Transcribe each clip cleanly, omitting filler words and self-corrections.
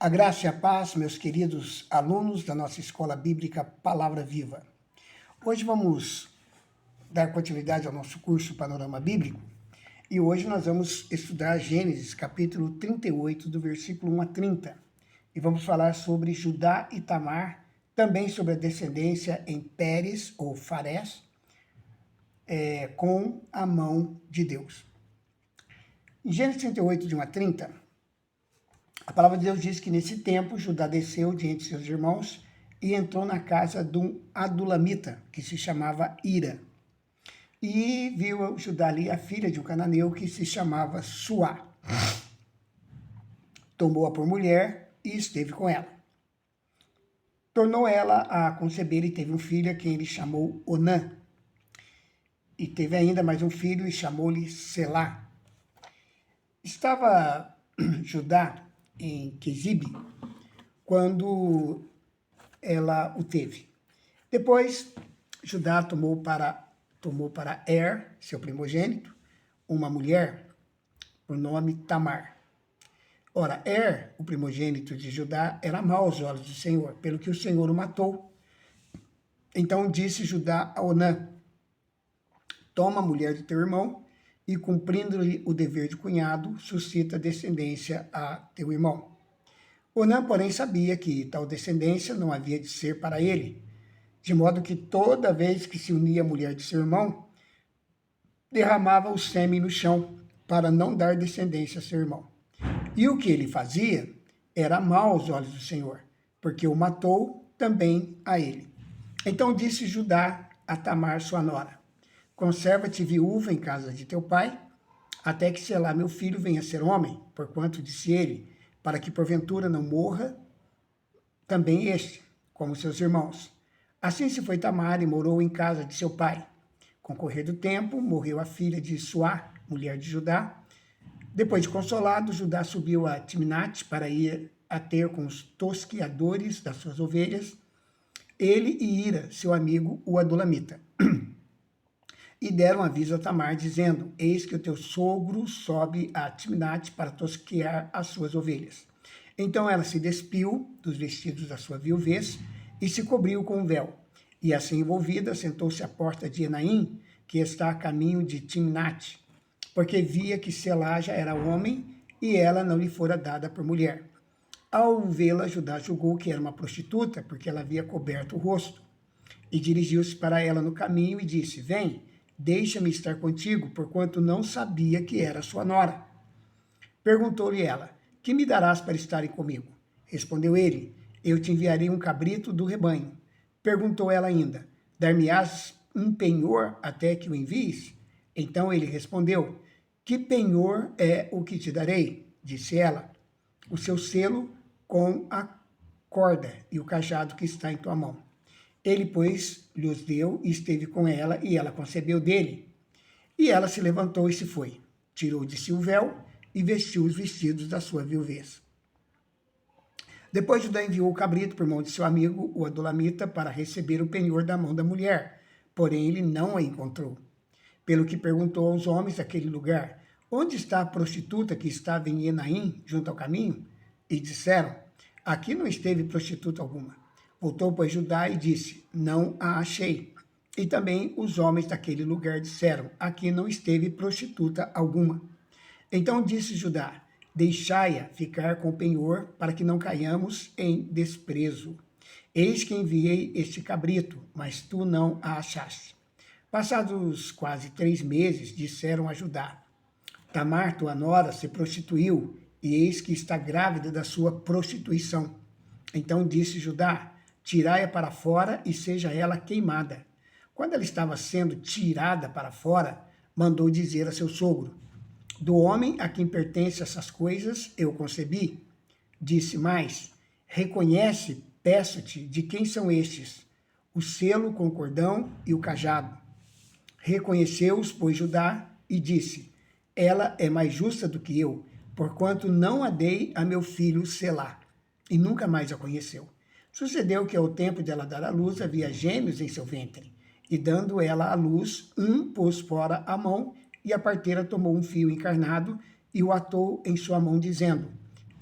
A graça e a paz, meus queridos alunos da nossa Escola Bíblica Palavra Viva. Hoje vamos dar continuidade ao nosso curso Panorama Bíblico e hoje nós vamos estudar Gênesis, capítulo 38, do versículo 1 a 30. E vamos falar sobre Judá e Tamar, também sobre a descendência em Pérez ou Farés, com a mão de Deus. Em Gênesis 38, de 1 a 30, a palavra de Deus diz que nesse tempo Judá desceu de entre seus irmãos e entrou na casa de um adulamita, que se chamava Ira. E viu Judá ali a filha de um cananeu que se chamava Suá. Tomou-a por mulher e esteve com ela. Tornou ela a conceber e teve um filho a quem ele chamou Onã. E teve ainda mais um filho e chamou-lhe Selá. Estava Judá em Quezibe, quando ela o teve. Depois, Judá tomou para seu primogênito, uma mulher por nome Tamar. Ora, o primogênito de Judá, era mau aos olhos do Senhor, pelo que o Senhor o matou. Então disse Judá a Onã: toma a mulher de teu irmão, e cumprindo-lhe o dever de cunhado, suscita descendência a teu irmão. Onã, porém, sabia que tal descendência não havia de ser para ele, de modo que toda vez que se unia a mulher de seu irmão, derramava o sêmen no chão, para não dar descendência a seu irmão. E o que ele fazia era mau aos olhos do Senhor, porque o matou também a ele. Então disse Judá a Tamar, sua nora: conserva-te viúva em casa de teu pai, até que Selá, meu filho, venha a ser homem, porquanto disse ele, para que porventura não morra também este, como seus irmãos. Assim se foi Tamar e morou em casa de seu pai. Com o correr do tempo, morreu a filha de Suá, mulher de Judá. Depois de consolado, Judá subiu a Timnate para ir a ter com os tosquiadores das suas ovelhas, ele e Ira, seu amigo, o adulamita. E deram aviso a Tamar, dizendo: eis que o teu sogro sobe a Timnate para tosquear as suas ovelhas. Então ela se despiu dos vestidos da sua viuvez e se cobriu com um véu. E assim envolvida, sentou-se à porta de Enaim, que está a caminho de Timnate, porque via que Selá já era homem e ela não lhe fora dada por mulher. Ao vê-la, Judá julgou que era uma prostituta, porque ela havia coberto o rosto. E dirigiu-se para ela no caminho e disse: vem, deixa-me estar contigo, porquanto não sabia que era sua nora. Perguntou-lhe ela: que me darás para estarem comigo? Respondeu ele: eu te enviarei um cabrito do rebanho. Perguntou ela ainda: dar-me-ás um penhor até que o envies? Então ele respondeu: que penhor é o que te darei? Disse ela: o seu selo com a corda e o cajado que está em tua mão. Ele, pois, lhos deu e esteve com ela, e ela concebeu dele. E ela se levantou e se foi. Tirou de si o véu e vestiu os vestidos da sua viuvez. Depois Judá enviou o cabrito por mão de seu amigo, o adulamita, para receber o penhor da mão da mulher. Porém, ele não a encontrou. Pelo que perguntou aos homens daquele lugar: onde está a prostituta que estava em Enaim, junto ao caminho? E disseram: aqui não esteve prostituta alguma. Voltou, pois, Judá e disse: não a achei. E também os homens daquele lugar disseram: aqui não esteve prostituta alguma. Então disse Judá: deixai-a ficar com o penhor, para que não caiamos em desprezo. Eis que enviei este cabrito, mas tu não a achaste. Passados quase 3 meses, disseram a Judá: Tamar, tua nora, se prostituiu, e eis que está grávida da sua prostituição. Então disse Judá: tirai-a para fora e seja ela queimada. Quando ela estava sendo tirada para fora, mandou dizer a seu sogro: do homem a quem pertencem essas coisas eu concebi. Disse mais: reconhece, peço-te, de quem são estes, o selo com o cordão e o cajado. Reconheceu-os, pois, Judá, e disse: ela é mais justa do que eu, porquanto não a dei a meu filho Selá. E nunca mais a conheceu. Sucedeu que ao tempo de ela dar à luz, havia gêmeos em seu ventre. E dando ela à luz, um pôs fora a mão, e a parteira tomou um fio encarnado e o atou em sua mão, dizendo: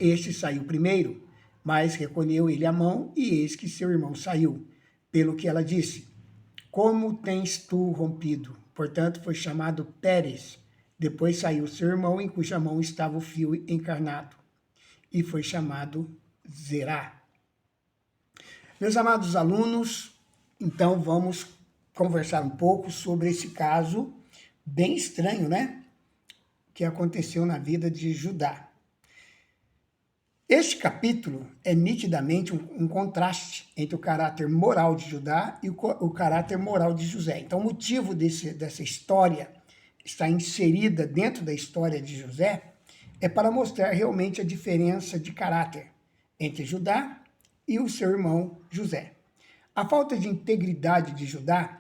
este saiu primeiro. Mas recolheu ele a mão, e eis que seu irmão saiu. Pelo que ela disse: como tens tu rompido? Portanto, foi chamado Pérez. Depois saiu seu irmão, em cuja mão estava o fio encarnado, e foi chamado Zerá. Meus amados alunos, então vamos conversar um pouco sobre esse caso bem estranho, né? Que aconteceu na vida de Judá. Este capítulo é nitidamente um contraste entre o caráter moral de Judá e o caráter moral de José. Então, o motivo dessa história estar inserida dentro da história de José é para mostrar realmente a diferença de caráter entre Judá e o seu irmão José. A falta de integridade de Judá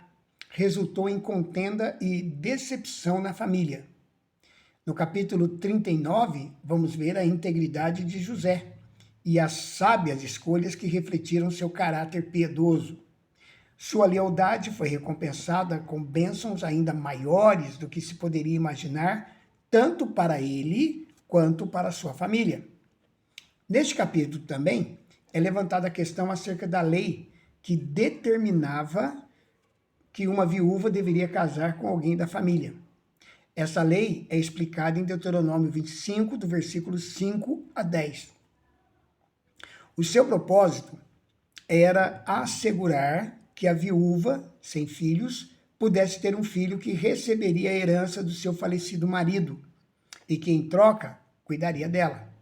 resultou em contenda e decepção na família. No capítulo 39, vamos ver a integridade de José e as sábias escolhas que refletiram seu caráter piedoso. Sua lealdade foi recompensada com bênçãos ainda maiores do que se poderia imaginar, tanto para ele quanto para sua família. Neste capítulo também é levantada a questão acerca da lei que determinava que uma viúva deveria casar com alguém da família. Essa lei é explicada em Deuteronômio 25, do versículo 5 a 10. O seu propósito era assegurar que a viúva, sem filhos, pudesse ter um filho que receberia a herança do seu falecido marido e que, em troca, cuidaria dela.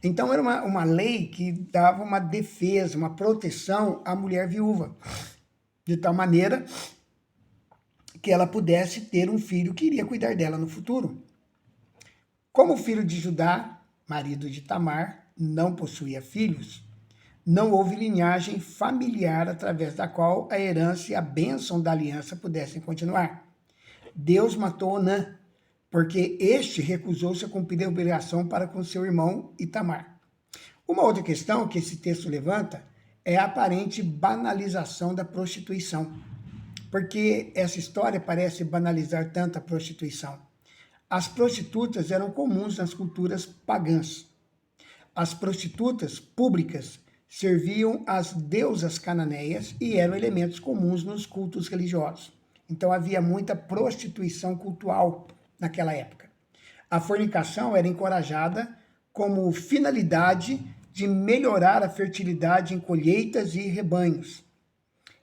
Então, era uma lei que dava uma defesa, uma proteção à mulher viúva, de tal maneira que ela pudesse ter um filho que iria cuidar dela no futuro. Como o filho de Judá, marido de Tamar, não possuía filhos, não houve linhagem familiar através da qual a herança e a bênção da aliança pudessem continuar. Deus matou Onã, porque este recusou-se a cumprir a obrigação para com seu irmão Itamar. Uma outra questão que esse texto levanta é a aparente banalização da prostituição. Porque essa história parece banalizar tanto a prostituição. As prostitutas eram comuns nas culturas pagãs. As prostitutas públicas serviam às deusas cananeias e eram elementos comuns nos cultos religiosos. Então havia muita prostituição cultural naquela época. A fornicação era encorajada como finalidade de melhorar a fertilidade em colheitas e rebanhos.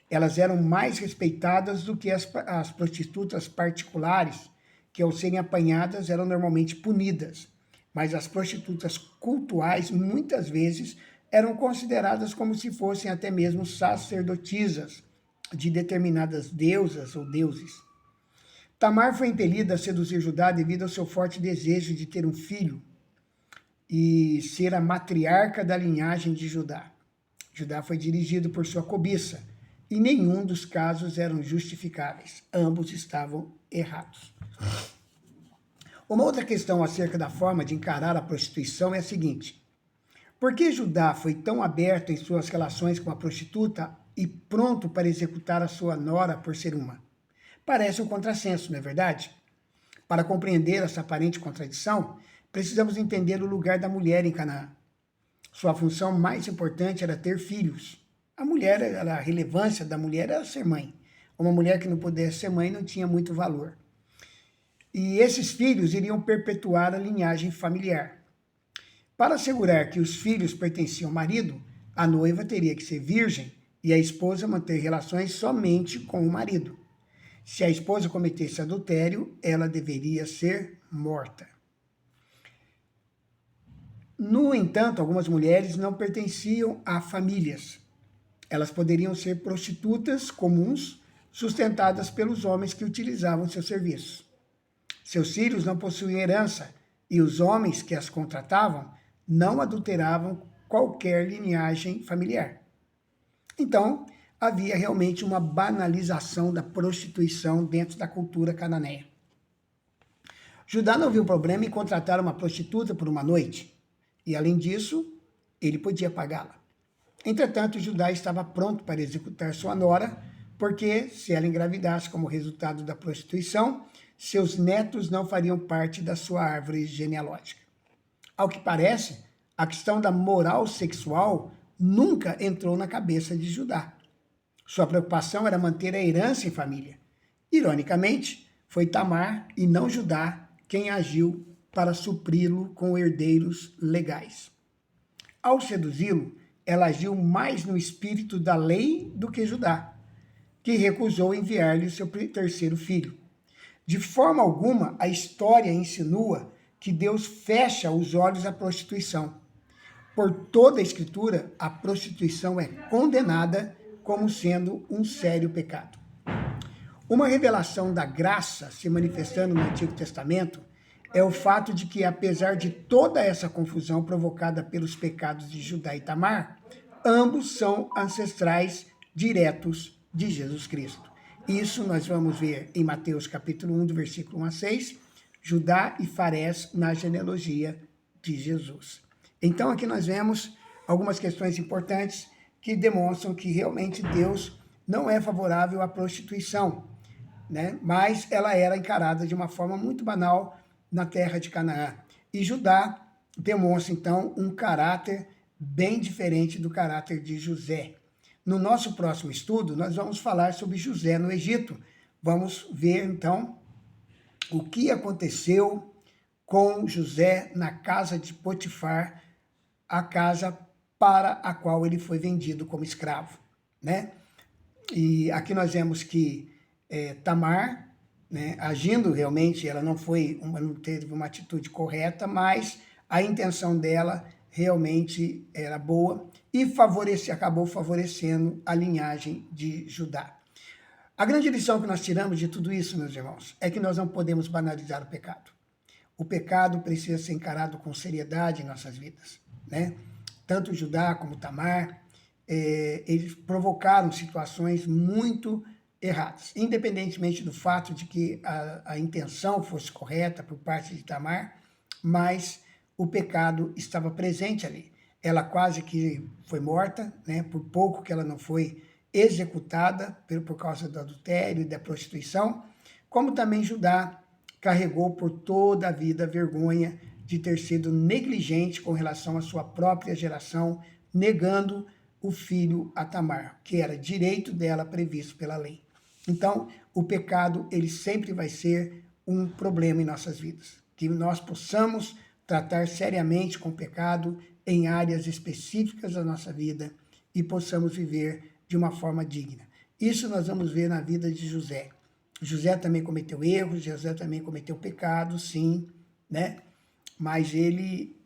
Elas eram mais respeitadas do que as prostitutas particulares, que ao serem apanhadas eram normalmente punidas. Mas as prostitutas cultuais, muitas vezes, eram consideradas como se fossem até mesmo sacerdotisas de determinadas deusas ou deuses. Tamar foi impelida a seduzir Judá devido ao seu forte desejo de ter um filho e ser a matriarca da linhagem de Judá. Judá foi dirigido por sua cobiça, e nenhum dos casos eram justificáveis. Ambos estavam errados. Uma outra questão acerca da forma de encarar a prostituição é a seguinte: por que Judá foi tão aberto em suas relações com a prostituta e pronto para executar a sua nora por ser uma? Parece um contrassenso, não é verdade? Para compreender essa aparente contradição, precisamos entender o lugar da mulher em Canaã. Sua função mais importante era ter filhos. A relevância da mulher era ser mãe. Uma mulher que não pudesse ser mãe não tinha muito valor. E esses filhos iriam perpetuar a linhagem familiar. Para assegurar que os filhos pertenciam ao marido, a noiva teria que ser virgem e a esposa manter relações somente com o marido. Se a esposa cometesse adultério, ela deveria ser morta. No entanto, algumas mulheres não pertenciam a famílias. Elas poderiam ser prostitutas comuns, sustentadas pelos homens que utilizavam seus serviços. Seus filhos não possuíam herança e os homens que as contratavam não adulteravam qualquer linhagem familiar. Então, havia realmente uma banalização da prostituição dentro da cultura cananeia. Judá não viu problema em contratar uma prostituta por uma noite, e além disso, ele podia pagá-la. Entretanto, Judá estava pronto para executar sua nora, porque se ela engravidasse como resultado da prostituição, seus netos não fariam parte da sua árvore genealógica. Ao que parece, A questão da moral sexual nunca entrou na cabeça de Judá. Sua preocupação era manter a herança em família. Ironicamente, foi Tamar e não Judá quem agiu para supri-lo com herdeiros legais. Ao seduzi-lo, ela agiu mais no espírito da lei do que Judá, que recusou enviar-lhe o seu terceiro filho. De forma alguma, a história insinua que Deus fecha os olhos à prostituição. Por toda a Escritura, a prostituição é condenada como sendo um sério pecado. Uma revelação da graça se manifestando no Antigo Testamento é o fato de que, apesar de toda essa confusão provocada pelos pecados de Judá e Tamar, ambos são ancestrais diretos de Jesus Cristo. Isso nós vamos ver em Mateus capítulo 1, do versículo 1 a 6, Judá e Farés na genealogia de Jesus. Então aqui nós vemos algumas questões importantes que demonstram que realmente Deus não é favorável à prostituição, né? Mas ela era encarada de uma forma muito banal na terra de Canaã. E Judá demonstra, então, um caráter bem diferente do caráter de José. No nosso próximo estudo, nós vamos falar sobre José no Egito. Vamos ver, então, o que aconteceu com José na casa de Potifar, a casa para a qual ele foi vendido como escravo, né? E aqui nós vemos que Tamar, né, agindo realmente, ela não teve uma atitude correta, mas a intenção dela realmente era boa e acabou favorecendo a linhagem de Judá. A grande lição que nós tiramos de tudo isso, meus irmãos, é que nós não podemos banalizar o pecado. O pecado precisa ser encarado com seriedade em nossas vidas, né? Tanto Judá como Tamar, eles provocaram situações muito erradas, independentemente do fato de que a intenção fosse correta por parte de Tamar, mas o pecado estava presente ali. Ela quase que foi morta, né? Por pouco que ela não foi executada por causa do adultério e da prostituição, como também Judá carregou por toda a vida a vergonha de ter sido negligente com relação à sua própria geração, negando o filho a Tamar, que era direito dela previsto pela lei. Então, o pecado, ele sempre vai ser um problema em nossas vidas. Que nós possamos tratar seriamente com o pecado em áreas específicas da nossa vida e possamos viver de uma forma digna. Isso nós vamos ver na vida de José. José também cometeu erros, José também cometeu pecados, sim, né? Mas ele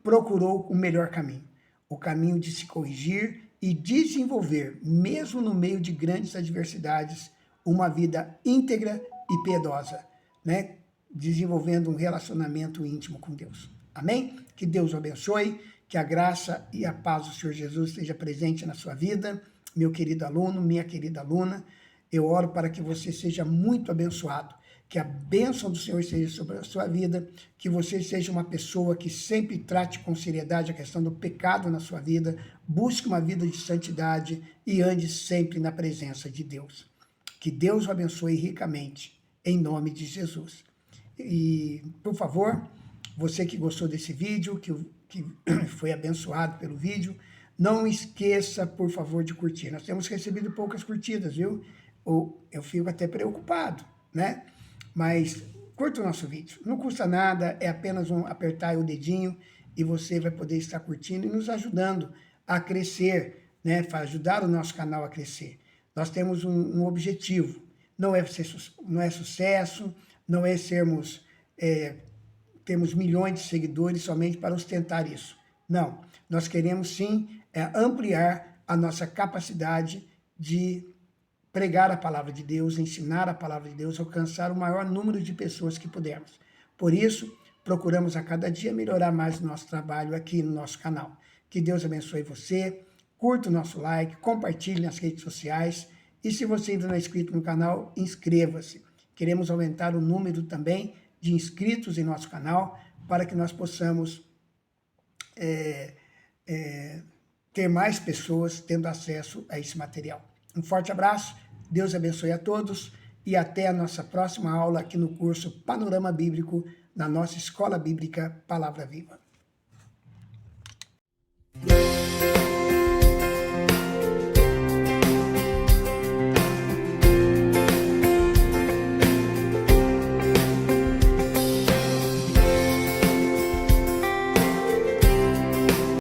procurou o melhor caminho, o caminho de se corrigir e desenvolver, mesmo no meio de grandes adversidades, uma vida íntegra e piedosa, né? Desenvolvendo um relacionamento íntimo com Deus. Amém? Que Deus o abençoe, que a graça e a paz do Senhor Jesus esteja presente na sua vida, meu querido aluno, minha querida aluna. Eu oro para que você seja muito abençoado, que a bênção do Senhor esteja sobre a sua vida, que você seja uma pessoa que sempre trate com seriedade a questão do pecado na sua vida, busque uma vida de santidade e ande sempre na presença de Deus. Que Deus o abençoe ricamente, em nome de Jesus. E, por favor, você que gostou desse vídeo, que foi abençoado pelo vídeo, não esqueça, por favor, de curtir. Nós temos recebido poucas curtidas, viu? Eu fico até preocupado, né? Mas curta o nosso vídeo. Não custa nada, é apenas apertar o dedinho e você vai poder estar curtindo e nos ajudando a crescer, né? Para ajudar o nosso canal a crescer. Nós temos um objetivo. Não é sucesso, não é termos milhões de seguidores somente para ostentar isso. Não, nós queremos sim ampliar a nossa capacidade de pregar a palavra de Deus, ensinar a palavra de Deus, alcançar o maior número de pessoas que pudermos. Por isso, procuramos a cada dia melhorar mais o nosso trabalho aqui no nosso canal. Que Deus abençoe você, curta o nosso like, compartilhe nas redes sociais e se você ainda não é inscrito no canal, inscreva-se. Queremos aumentar o número também de inscritos em nosso canal para que nós possamos ter mais pessoas tendo acesso a esse material. Um forte abraço, Deus abençoe a todos e até a nossa próxima aula aqui no curso Panorama Bíblico, na nossa Escola Bíblica Palavra Viva.